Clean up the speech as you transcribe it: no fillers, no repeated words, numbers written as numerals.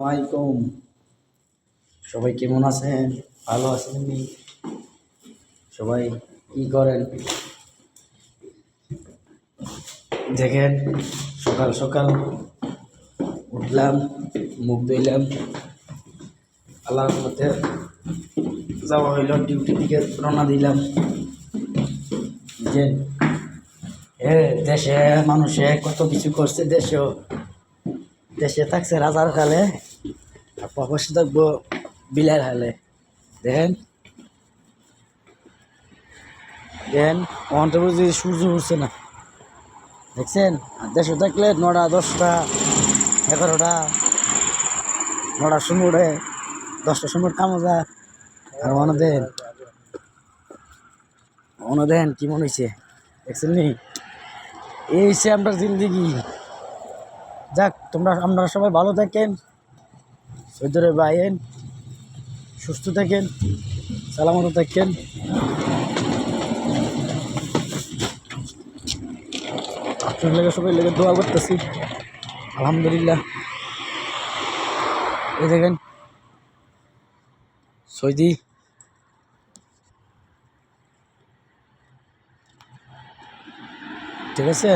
ওয়ালাইকুম। সবাই কেমন আছেন? ভালো আছেন নি? সবাই কি করেন? দেখেন, সকাল সকাল উঠলাম, মুখ ধুইলাম, আল্লাহর মধ্যে যাওয়া হইল, ডিউটি দিকে রওনা দিলাম। যে দেশে মানুষে কত কিছু করছে, দেশে থাকছে রাজার কালে, আর প্রবাসে থাকবো বিলার হালে। দেখেন দেখেন অন্ত বুঝি সূর্য উঠছে না, দেখছেন? আর দেশে থাকলে 9টা 10টা 11টা 9টার সময় উঠে 10টার সময় কামো যায়। আর দেন কি মনে হয়েছে, দেখছেন নি? এই সে আমরা জিন্দিগি। যাক, আপনারা সবাই ভালো থাকেন, সৈদরে বাইন সুস্থ থাকেন, সালামত থাকেন। আপনার লেগে সবাই লেগে দোয়া করতেছি, আলহামদুলিল্লাহ। এই দেখেন সৌদি, ঠিক আছে।